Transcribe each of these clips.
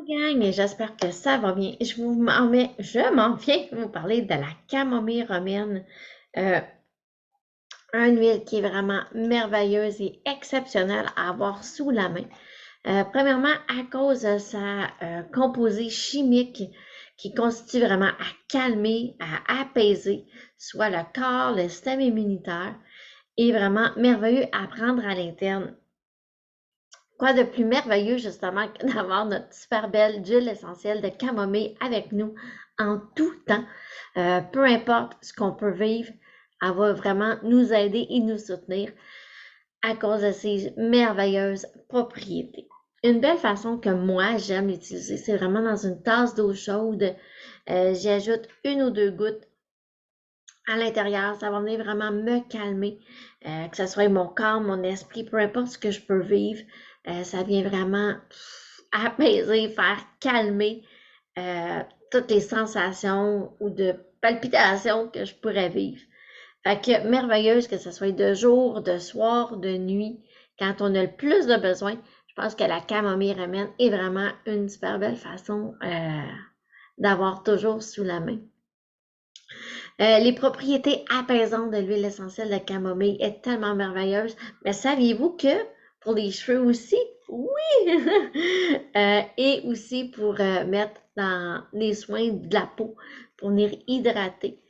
Gang, j'espère que ça va bien. Je m'en viens vous parler de la camomille romaine, euh, une huile qui est vraiment merveilleuse et exceptionnelle à avoir sous la main. Premièrement, à cause de sa composé chimique qui constitue vraiment à calmer, à apaiser, soit le corps, le système immunitaire, est vraiment merveilleux à prendre à l'interne. Quoi de plus merveilleux, justement, que d'avoir notre super belle huile essentielle de camomille avec nous en tout temps. Peu importe ce qu'on peut vivre, elle va vraiment nous aider et nous soutenir à cause de ses merveilleuses propriétés. Une belle façon que moi, j'aime l'utiliser, c'est vraiment dans une tasse d'eau chaude. J'y ajoute une ou deux gouttes à l'intérieur. Ça va venir vraiment me calmer, que ce soit mon corps, mon esprit, peu importe ce que je peux vivre. Ça vient vraiment apaiser, faire calmer toutes les sensations ou de palpitations que je pourrais vivre. Fait que merveilleuse que ce soit de jour, de soir, de nuit, quand on a le plus de besoin, je pense que la camomille romaine est vraiment une super belle façon d'avoir toujours sous la main. Les propriétés apaisantes de l'huile essentielle de camomille est tellement merveilleuse. Mais saviez-vous que pour les cheveux aussi? Oui! Et aussi pour mettre dans les soins de la peau, pour venir hydrater.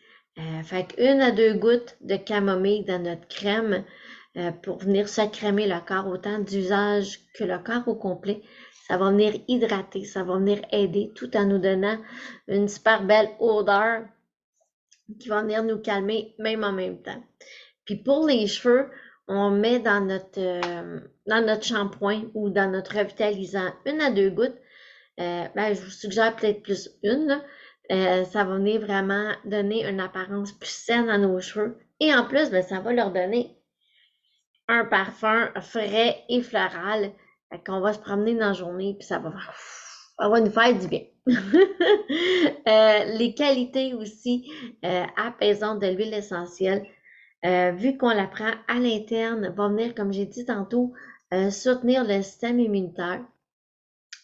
Fait qu'une à deux gouttes de camomille dans notre crème pour venir se crémer le corps, autant d'usage que le corps au complet. Ça va venir hydrater, ça va venir aider tout en nous donnant une super belle odeur qui va venir nous calmer même en même temps. Puis pour les cheveux, on met dans notre shampoing ou dans notre revitalisant une à deux gouttes. Je vous suggère peut-être plus une. Là. Ça va venir vraiment donner une apparence plus saine à nos cheveux. Et en plus, ça va leur donner un parfum frais et floral. Qu'on va se promener dans la journée, puis ça va nous faire du bien. Les qualités aussi apaisantes de l'huile essentielle, vu qu'on la prend à l'interne, va venir, comme j'ai dit tantôt, soutenir le système immunitaire.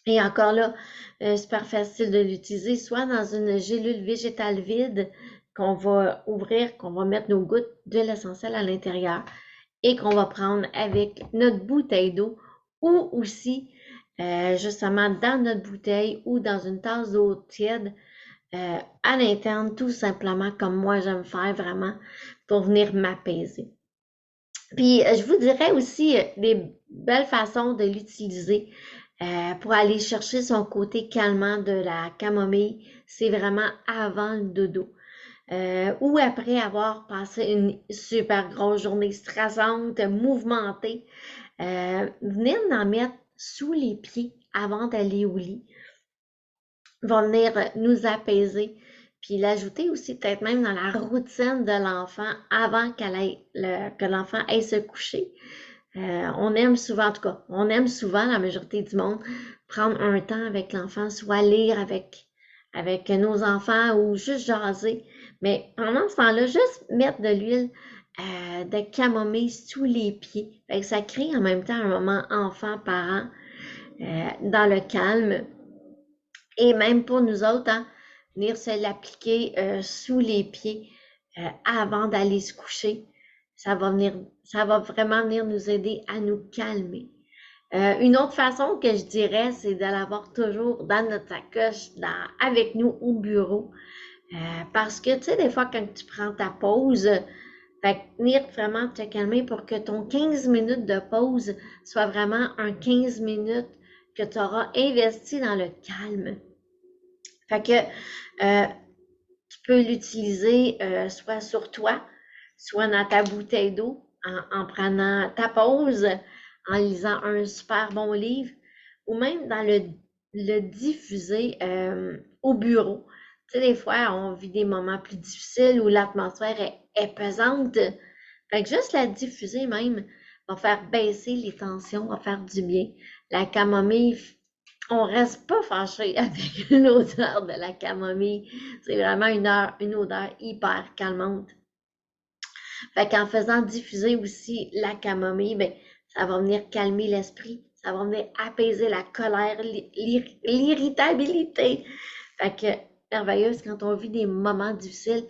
Et encore là, super facile de l'utiliser, soit dans une gélule végétale vide qu'on va ouvrir, qu'on va mettre nos gouttes d'huile essentielle à l'intérieur et qu'on va prendre avec notre bouteille d'eau ou aussi justement dans notre bouteille ou dans une tasse d'eau tiède à l'interne, tout simplement comme moi j'aime faire vraiment pour venir m'apaiser. Puis je vous dirais aussi des belles façons de l'utiliser pour aller chercher son côté calmant de la camomille, c'est vraiment avant le dodo. Ou après avoir passé une super grosse journée stressante, mouvementée, venir en mettre sous les pieds avant d'aller au lit va venir nous apaiser. Puis l'ajouter aussi peut-être même dans la routine de l'enfant avant que l'enfant aille se coucher. On aime souvent, en tout cas, on aime souvent, la majorité du monde, prendre un temps avec l'enfant, soit lire avec nos enfants ou juste jaser. Mais pendant ce temps-là, juste mettre de l'huile de camomille sous les pieds. Fait que ça crée en même temps un moment enfant-parent dans le calme. Et même pour nous autres, hein, venir se l'appliquer sous les pieds avant d'aller se coucher, ça va vraiment venir nous aider à nous calmer. Une autre façon que je dirais, c'est de l'avoir toujours dans notre sacoche, avec nous au bureau. Parce que, tu sais, des fois, quand tu prends ta pause, fait que venir vraiment te calmer pour que ton 15 minutes de pause soit vraiment un 15 minutes que tu auras investi dans le calme. Fait que tu peux l'utiliser soit sur toi, soit dans ta bouteille d'eau, en prenant ta pause, en lisant un super bon livre, ou même dans le diffuser au bureau. Tu sais, des fois, on vit des moments plus difficiles où l'atmosphère est pesante. Fait que juste la diffuser même va faire baisser les tensions, va faire du bien. La camomille, on reste pas fâché avec l'odeur de la camomille. C'est vraiment une odeur hyper calmante. Fait qu'en faisant diffuser aussi la camomille, ben, ça va venir calmer l'esprit, Ça va venir apaiser la colère, l'irritabilité. Fait que, merveilleuse, quand on vit des moments difficiles,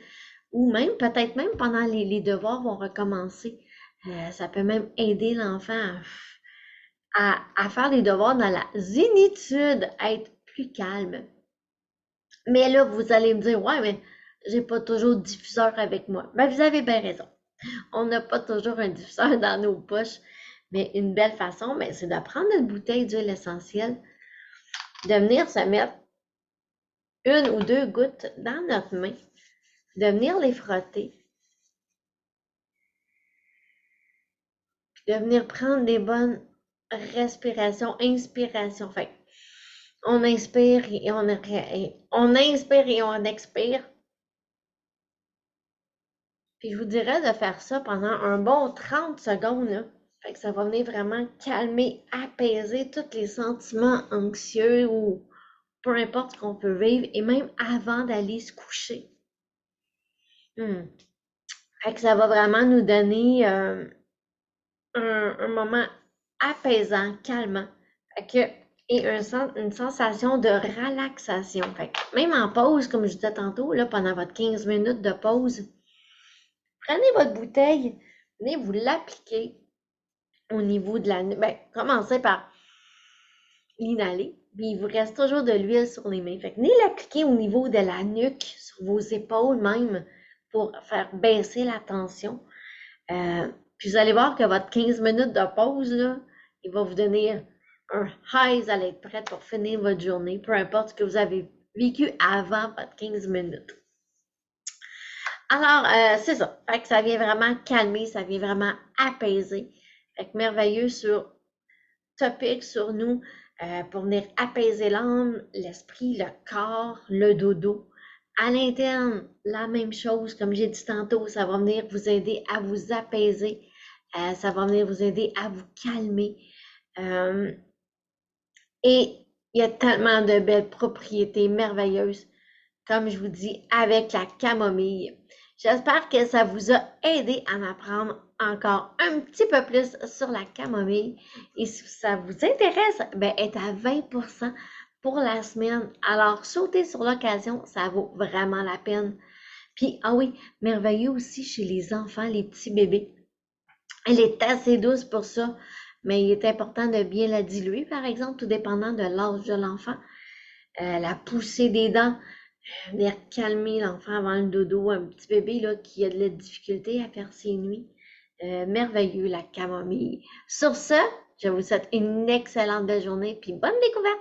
ou même, peut-être même pendant les devoirs vont recommencer, ça peut même aider l'enfant à faire les devoirs dans la zénitude, à être plus calme. Mais là, vous allez me dire, ouais, mais j'ai pas toujours de diffuseur avec moi. Ben, vous avez bien raison. On n'a pas toujours un diffuseur dans nos poches. Mais une belle façon, ben, c'est de prendre une bouteille d'huile essentielle, de venir se mettre une ou deux gouttes dans notre main, de venir les frotter, de venir prendre des bonnes respirations, inspirations. Fait on inspire et on inspire et on expire. Puis je vous dirais de faire ça pendant un bon 30 secondes, là. Fait que ça va venir vraiment calmer, apaiser tous les sentiments anxieux ou peu importe ce qu'on peut vivre, et même avant d'aller se coucher. Fait que ça va vraiment nous donner un moment apaisant, calmant. Fait que, et une sensation de relaxation. Fait que même en pause, comme je disais tantôt, là, pendant votre 15 minutes de pause, prenez votre bouteille, venez vous l'appliquer au niveau de la nuque. Ben, commencez par l'inhaler, puis il vous reste toujours de l'huile sur les mains. Fait que venez l'appliquer au niveau de la nuque, sur vos épaules même, pour faire baisser la tension. Puis vous allez voir que votre 15 minutes de pause, là, il va vous donner un high, vous allez être prête pour finir votre journée, peu importe ce que vous avez vécu avant votre 15 minutes. Alors, c'est ça. Fait que ça vient vraiment calmer, ça vient vraiment apaiser. Fait que merveilleux topic sur nous pour venir apaiser l'âme, l'esprit, le corps, le dodo. À l'interne, la même chose, comme j'ai dit tantôt, ça va venir vous aider à vous apaiser, ça va venir vous aider à vous calmer. Et il y a tellement de belles propriétés merveilleuses, comme je vous dis, avec la camomille. J'espère que ça vous a aidé à en apprendre encore un petit peu plus sur la camomille. Et si ça vous intéresse, ben, est à 20% pour la semaine. Alors, sautez sur l'occasion, ça vaut vraiment la peine. Puis, ah oui, merveilleux aussi chez les enfants, les petits bébés. Elle est assez douce pour ça, mais il est important de bien la diluer, par exemple, tout dépendant de l'âge de l'enfant. La poussée des dents, venir calmer l'enfant avant le dodo, un petit bébé là, qui a de la difficulté à faire ses nuits. Merveilleux, la camomille. Sur ce, je vous souhaite une excellente journée, puis bonne découverte!